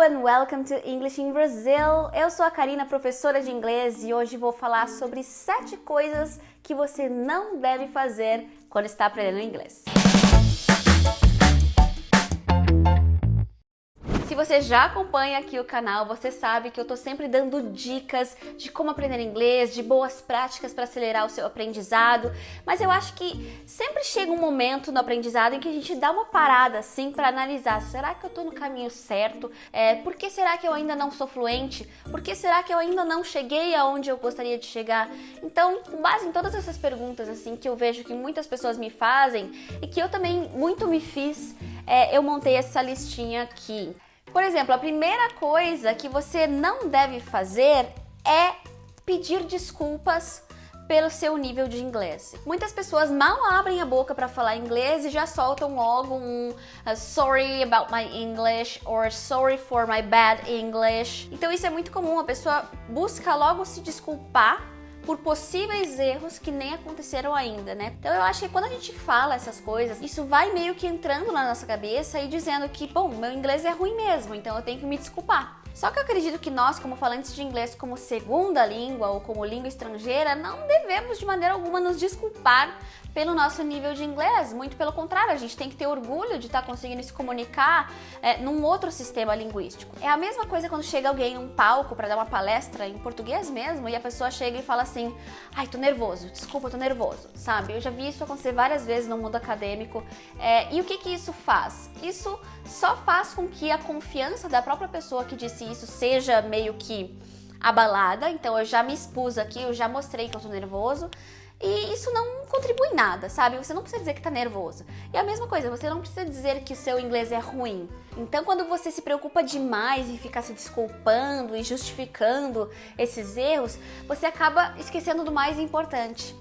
and welcome to English in Brazil. Eu sou a Karina, professora de inglês, e hoje vou falar sobre 7 coisas que você não deve fazer quando está aprendendo inglês. Se você já acompanha aqui o canal, você sabe que eu tô sempre dando dicas de como aprender inglês, de boas práticas para acelerar o seu aprendizado, mas eu acho que sempre chega um momento no aprendizado em que a gente dá uma parada assim para analisar, será que eu tô no caminho certo? Por que será que eu ainda não sou fluente? Por que será que eu ainda não cheguei aonde eu gostaria de chegar? Então, com base em todas essas perguntas assim que eu vejo que muitas pessoas me fazem e que eu também muito me fiz, eu montei essa listinha aqui. Por exemplo, a primeira coisa que você não deve fazer é pedir desculpas pelo seu nível de inglês. Muitas pessoas mal abrem a boca para falar inglês e já soltam logo um sorry about my English or sorry for my bad English. Então isso é muito comum, a pessoa busca logo se desculpar por possíveis erros que nem aconteceram ainda, né? Então eu acho que quando a gente fala essas coisas, isso vai meio que entrando na nossa cabeça e dizendo que, bom, meu inglês é ruim mesmo, então eu tenho que me desculpar. Só que eu acredito que nós, como falantes de inglês como segunda língua ou como língua estrangeira, não devemos de maneira alguma nos desculpar pelo nosso nível de inglês. Muito pelo contrário, a gente tem que ter orgulho de estar conseguindo se comunicar num outro sistema linguístico. É a mesma coisa quando chega alguém num palco para dar uma palestra em português mesmo e a pessoa chega e fala assim: ai, tô nervoso, desculpa, tô nervoso, sabe? Eu já vi isso acontecer várias vezes no mundo acadêmico. E o que isso faz? Isso só faz com que a confiança da própria pessoa que disse isso seja meio que abalada. Então eu já me expus aqui, eu já mostrei que eu tô nervoso. E isso não contribui em nada, sabe? Você não precisa dizer que tá nervoso. E a mesma coisa, você não precisa dizer que o seu inglês é ruim. Então, quando você se preocupa demais em ficar se desculpando e justificando esses erros, você acaba esquecendo do mais importante,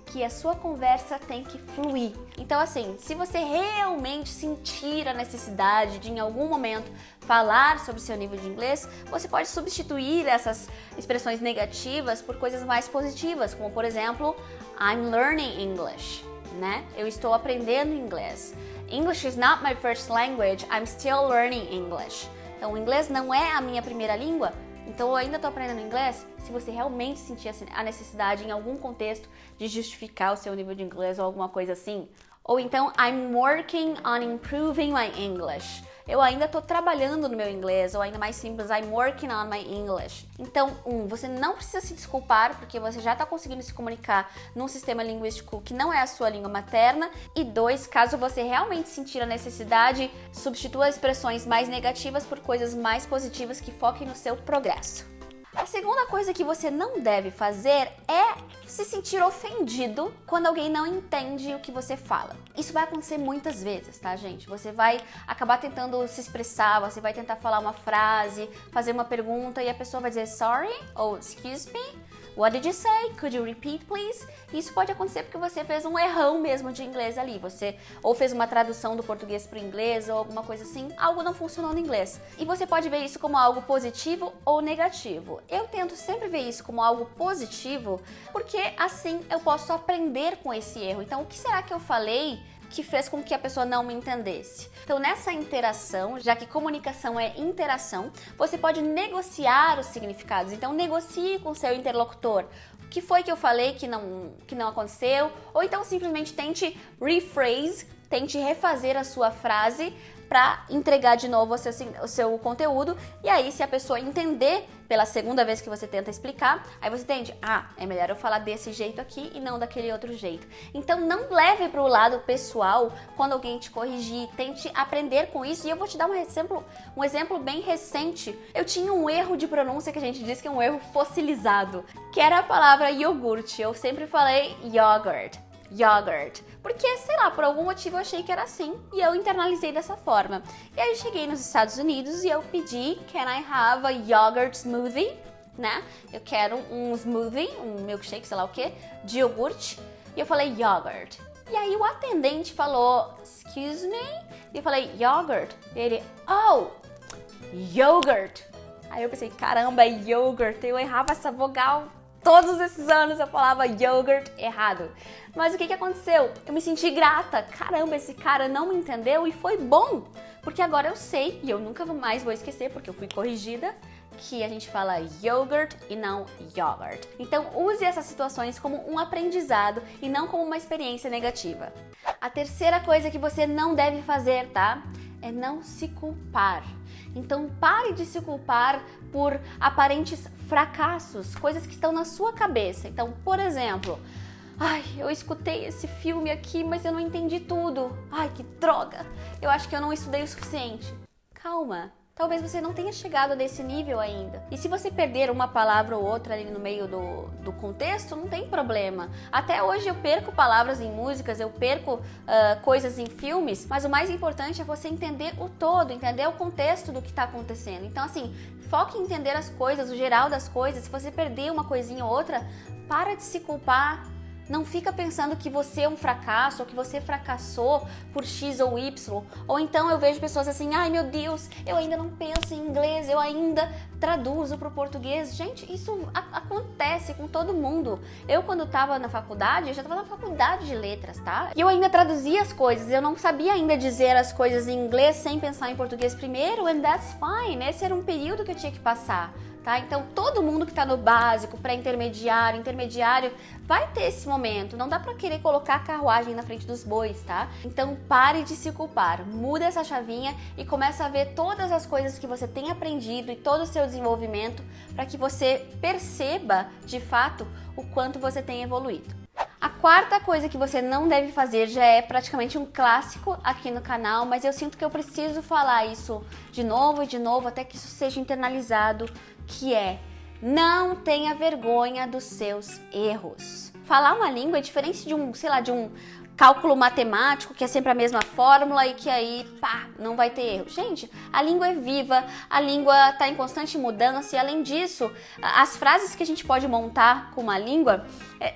que a sua conversa tem que fluir. Então assim, se você realmente sentir a necessidade de em algum momento falar sobre o seu nível de inglês, você pode substituir essas expressões negativas por coisas mais positivas, como por exemplo, I'm learning English, né? Eu estou aprendendo inglês. English is not my first language, I'm still learning English. Então o inglês não é a minha primeira língua, então eu ainda estou aprendendo inglês. Se você realmente sentir a necessidade em algum contexto de justificar o seu nível de inglês ou alguma coisa assim. Ou então, I'm working on improving my English. Eu ainda estou trabalhando no meu inglês, ou ainda mais simples, I'm working on my English. Então, você não precisa se desculpar porque você já está conseguindo se comunicar num sistema linguístico que não é a sua língua materna. E 2, caso você realmente sentir a necessidade, substitua as expressões mais negativas por coisas mais positivas que foquem no seu progresso. A segunda coisa que você não deve fazer é se sentir ofendido quando alguém não entende o que você fala. Isso vai acontecer muitas vezes, tá, gente? Você vai acabar tentando se expressar, você vai tentar falar uma frase, fazer uma pergunta e a pessoa vai dizer sorry ou excuse me. What did you say? Could you repeat, please? Isso pode acontecer porque você fez um errão mesmo de inglês ali. Você ou fez uma tradução do português para o inglês ou alguma coisa assim, algo não funcionou no inglês. E você pode ver isso como algo positivo ou negativo. Eu tento sempre ver isso como algo positivo porque assim eu posso aprender com esse erro. Então, o que será que eu falei que fez com que a pessoa não me entendesse? Então, nessa interação, já que comunicação é interação, você pode negociar os significados. Então, negocie com o seu interlocutor. O que foi que eu falei que não aconteceu? Ou então, simplesmente tente rephrase, tente refazer a sua frase para entregar de novo o seu conteúdo. E aí, se a pessoa entender pela segunda vez que você tenta explicar, aí você entende, é melhor eu falar desse jeito aqui e não daquele outro jeito. Então não leve para o lado pessoal quando alguém te corrigir, tente aprender com isso. E eu vou te dar um exemplo bem recente. Eu tinha um erro de pronúncia que a gente diz que é um erro fossilizado, que era a palavra iogurte. Eu sempre falei yogurt, porque, sei lá, por algum motivo eu achei que era assim e eu internalizei dessa forma. E aí eu cheguei nos Estados Unidos e eu pedi, can I have a yogurt smoothie, né? Eu quero um smoothie, um milkshake, sei lá o que, de iogurte. E eu falei yogurt. E aí o atendente falou, excuse me? E eu falei yogurt. E ele, oh, yogurt. Aí eu pensei, caramba, é yogurt. Eu errava essa vogal. Todos esses anos eu falava yogurt errado. Mas o que aconteceu? Eu me senti grata. Caramba, esse cara não me entendeu e foi bom. Porque agora eu sei, e eu nunca mais vou esquecer, porque eu fui corrigida, que a gente fala yogurt e não yogurt. Então use essas situações como um aprendizado e não como uma experiência negativa. A terceira coisa que você não deve fazer, tá? É não se culpar. Então pare de se culpar por aparentes fracassos, coisas que estão na sua cabeça. Então, por exemplo, ai, eu escutei esse filme aqui, mas eu não entendi tudo. Ai, que droga! Eu acho que eu não estudei o suficiente. Calma. Talvez você não tenha chegado nesse nível ainda. E se você perder uma palavra ou outra ali no meio do contexto, não tem problema. Até hoje eu perco palavras em músicas, eu perco coisas em filmes, mas o mais importante é você entender o todo, entender o contexto do que está acontecendo. Então assim, foque em entender as coisas, o geral das coisas. Se você perder uma coisinha ou outra, para de se culpar. Não fica pensando que você é um fracasso ou que você fracassou por X ou Y. Ou então eu vejo pessoas assim, ai meu Deus, eu ainda não penso em inglês, eu ainda traduzo para o português. Gente, isso acontece com todo mundo. Eu quando estava na faculdade, eu já estava na faculdade de letras, tá? E eu ainda traduzia as coisas, eu não sabia ainda dizer as coisas em inglês sem pensar em português primeiro, and that's fine. Esse era um período que eu tinha que passar. Tá? Então todo mundo que está no básico, pré-intermediário, intermediário, vai ter esse momento. Não dá para querer colocar a carruagem na frente dos bois, tá? Então pare de se culpar, muda essa chavinha e começa a ver todas as coisas que você tem aprendido e todo o seu desenvolvimento para que você perceba de fato o quanto você tem evoluído. A quarta coisa que você não deve fazer já é praticamente um clássico aqui no canal, mas eu sinto que eu preciso falar isso de novo e de novo até que isso seja internalizado, que é: não tenha vergonha dos seus erros. Falar uma língua é diferente de um cálculo matemático, que é sempre a mesma fórmula e que aí, pá, não vai ter erro. Gente, a língua é viva, a língua está em constante mudança e, além disso, as frases que a gente pode montar com uma língua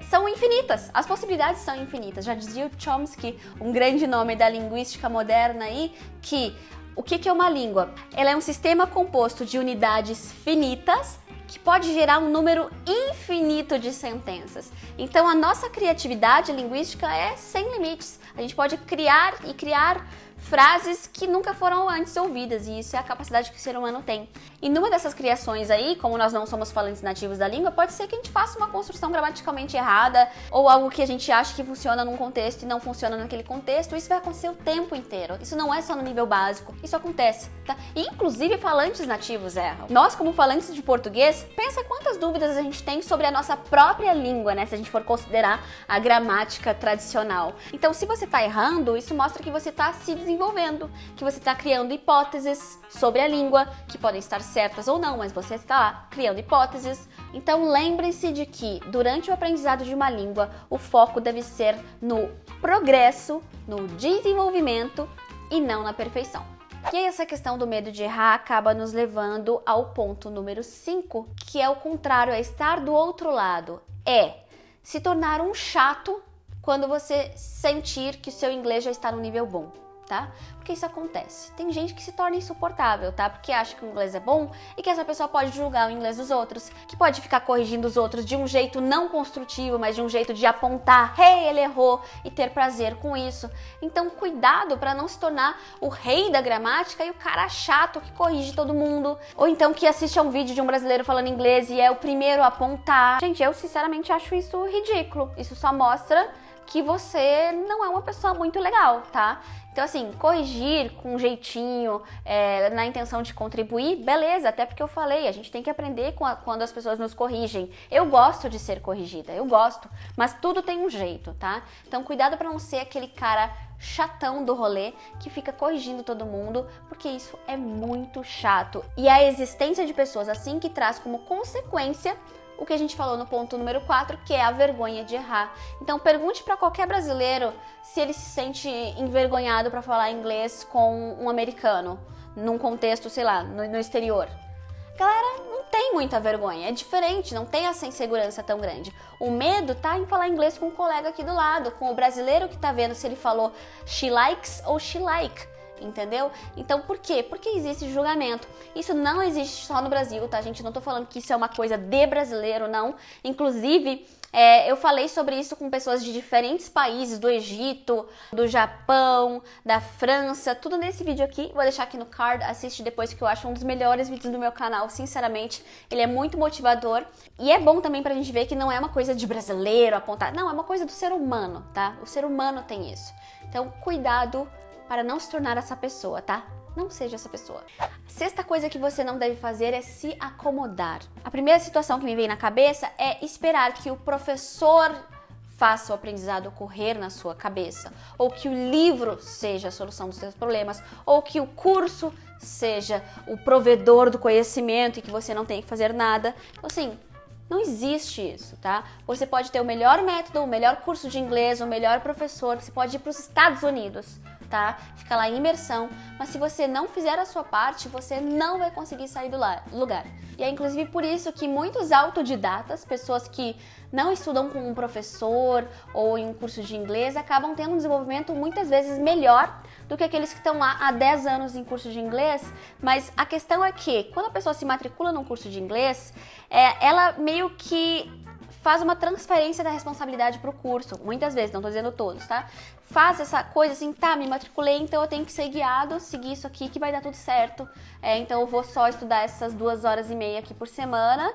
são infinitas, as possibilidades são infinitas. Já dizia o Chomsky, um grande nome da linguística moderna aí, que o que é uma língua? Ela é um sistema composto de unidades finitas que pode gerar um número infinito de sentenças. Então a nossa criatividade linguística é sem limites. A gente pode criar frases que nunca foram antes ouvidas, e isso é a capacidade que o ser humano tem. E numa dessas criações aí, como nós não somos falantes nativos da língua, pode ser que a gente faça uma construção gramaticalmente errada ou algo que a gente acha que funciona num contexto e não funciona naquele contexto. Isso vai acontecer o tempo inteiro. Isso não é só no nível básico, isso acontece, tá? E inclusive falantes nativos erram. Nós, como falantes de português, pensa quantas dúvidas a gente tem sobre a nossa própria língua, né? Se a gente for considerar a gramática tradicional. Então, se você tá errando, isso mostra que você tá se desenvolvendo, que você está criando hipóteses sobre a língua, que podem estar certas ou não, mas você está lá criando hipóteses. Então lembre-se de que durante o aprendizado de uma língua, o foco deve ser no progresso, no desenvolvimento e não na perfeição. E aí essa questão do medo de errar acaba nos levando ao ponto número 5, que é o contrário, é estar do outro lado, é se tornar um chato quando você sentir que o seu inglês já está no nível bom. Tá? Porque isso acontece. Tem gente que se torna insuportável, tá? Porque acha que o inglês é bom e que essa pessoa pode julgar o inglês dos outros, que pode ficar corrigindo os outros de um jeito não construtivo, mas de um jeito de apontar, hey, ele errou, e ter prazer com isso. Então, cuidado para não se tornar o rei da gramática e o cara chato que corrige todo mundo, ou então que assiste a um vídeo de um brasileiro falando inglês e é o primeiro a apontar. Gente, eu sinceramente acho isso ridículo. Isso só mostra que você não é uma pessoa muito legal, tá? Então, assim, corrigir com um jeitinho, na intenção de contribuir, beleza, até porque eu falei, a gente tem que aprender quando as pessoas nos corrigem. Eu gosto de ser corrigida, eu gosto, mas tudo tem um jeito, tá? Então, cuidado para não ser aquele cara chatão do rolê que fica corrigindo todo mundo, porque isso é muito chato. E a existência de pessoas assim que traz como consequência o que a gente falou no ponto número 4, que é a vergonha de errar. Então pergunte para qualquer brasileiro se ele se sente envergonhado para falar inglês com um americano, num contexto, sei lá, no exterior. Galera, não tem muita vergonha, é diferente, não tem essa insegurança tão grande. O medo tá em falar inglês com um colega aqui do lado, com o brasileiro que tá vendo se ele falou she likes ou she like. Entendeu? Então, por quê? Porque existe julgamento. Isso não existe só no Brasil, tá, gente? Não tô falando que isso é uma coisa de brasileiro, não. Inclusive, Eu falei sobre isso com pessoas de diferentes países, do Egito, do Japão, da França, tudo nesse vídeo aqui. Vou deixar aqui no card, assiste depois, que eu acho um dos melhores vídeos do meu canal, sinceramente. Ele é muito motivador e é bom também pra gente ver que não é uma coisa de brasileiro apontar, não, é uma coisa do ser humano, tá? O ser humano tem isso. Então, cuidado para não se tornar essa pessoa, tá? Não seja essa pessoa. A sexta coisa que você não deve fazer é se acomodar. A primeira situação que me vem na cabeça é esperar que o professor faça o aprendizado ocorrer na sua cabeça, ou que o livro seja a solução dos seus problemas, ou que o curso seja o provedor do conhecimento e que você não tem que fazer nada. Então, assim, não existe isso, tá? Você pode ter o melhor método, o melhor curso de inglês, o melhor professor, você pode ir para os Estados Unidos, tá? Ficar lá em imersão, mas se você não fizer a sua parte, você não vai conseguir sair do lugar. E é inclusive por isso que muitos autodidatas, pessoas que não estudam com um professor ou em um curso de inglês, acabam tendo um desenvolvimento muitas vezes melhor do que aqueles que estão lá há 10 anos em curso de inglês. Mas a questão é que, quando a pessoa se matricula num curso de inglês, ela meio que faz uma transferência da responsabilidade para o curso, muitas vezes, não estou dizendo todos, tá? Faz essa coisa assim, tá, me matriculei, então eu tenho que ser guiado, seguir isso aqui que vai dar tudo certo. Então eu vou só estudar essas 2h30 aqui por semana,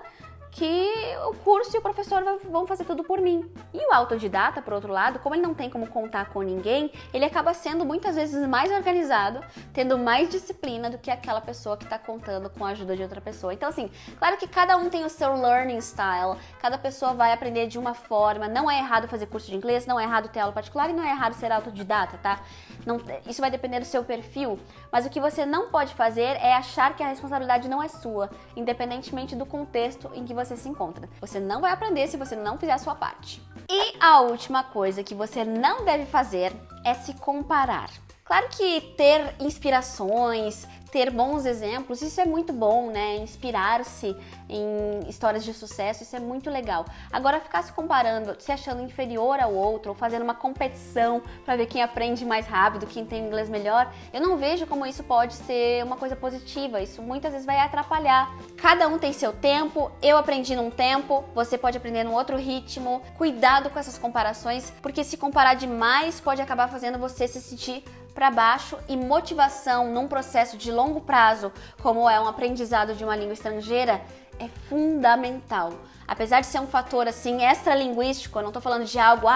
que o curso e o professor vão fazer tudo por mim. E o autodidata, por outro lado, como ele não tem como contar com ninguém, ele acaba sendo muitas vezes mais organizado, tendo mais disciplina do que aquela pessoa que está contando com a ajuda de outra pessoa. Então, assim, claro que cada um tem o seu learning style, cada pessoa vai aprender de uma forma. Não é errado fazer curso de inglês, não é errado ter aula particular e não é errado ser autodidata, tá? Não, isso vai depender do seu perfil, mas o que você não pode fazer é achar que a responsabilidade não é sua, independentemente do contexto em que você se encontra. Você não vai aprender se você não fizer a sua parte. E a última coisa que você não deve fazer é se comparar. Claro que ter inspirações, ter bons exemplos, isso é muito bom, né? Inspirar-se em histórias de sucesso, isso é muito legal. Agora, ficar se comparando, se achando inferior ao outro, ou fazendo uma competição para ver quem aprende mais rápido, quem tem inglês melhor, eu não vejo como isso pode ser uma coisa positiva. Isso muitas vezes vai atrapalhar. Cada um tem seu tempo, eu aprendi num tempo, você pode aprender num outro ritmo. Cuidado com essas comparações, porque se comparar demais pode acabar fazendo você se sentir para baixo, e motivação num processo de longo prazo, como é um aprendizado de uma língua estrangeira, é fundamental. Apesar de ser um fator assim extralinguístico, eu não estou falando de algo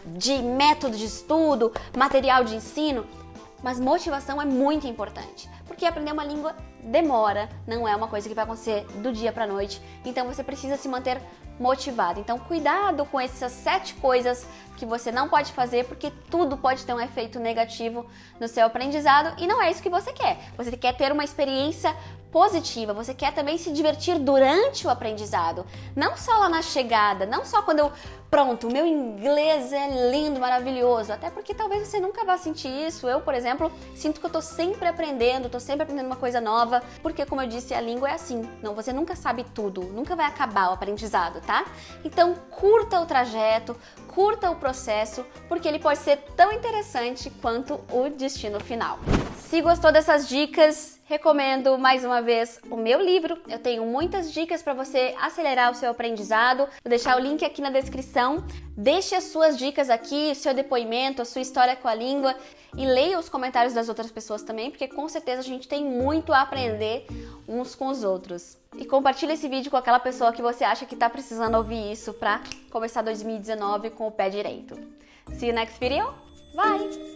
de método de estudo, material de ensino, mas motivação é muito importante, porque aprender uma língua demora, não é uma coisa que vai acontecer do dia para a noite, então você precisa se manter motivado. Então, cuidado com essas 7 coisas que você não pode fazer, porque tudo pode ter um efeito negativo no seu aprendizado e não é isso que você quer. Você quer ter uma experiência positiva, você quer também se divertir durante o aprendizado, não só lá na chegada, não só quando pronto, o meu inglês é lindo, maravilhoso, até porque talvez você nunca vá sentir isso. Eu, por exemplo, sinto que eu tô sempre aprendendo uma coisa nova, porque, como eu disse, a língua é assim, não, você nunca sabe tudo, nunca vai acabar o aprendizado, tá? Então, curta o trajeto, curta o processo, porque ele pode ser tão interessante quanto o destino final. Se gostou dessas dicas, recomendo mais uma vez o meu livro. Eu tenho muitas dicas para você acelerar o seu aprendizado. Vou deixar o link aqui na descrição. Deixe as suas dicas aqui, o seu depoimento, a sua história com a língua e leia os comentários das outras pessoas também, porque com certeza a gente tem muito a aprender uns com os outros. E compartilhe esse vídeo com aquela pessoa que você acha que está precisando ouvir isso para começar 2019 com o pé direito. See you next video. Bye!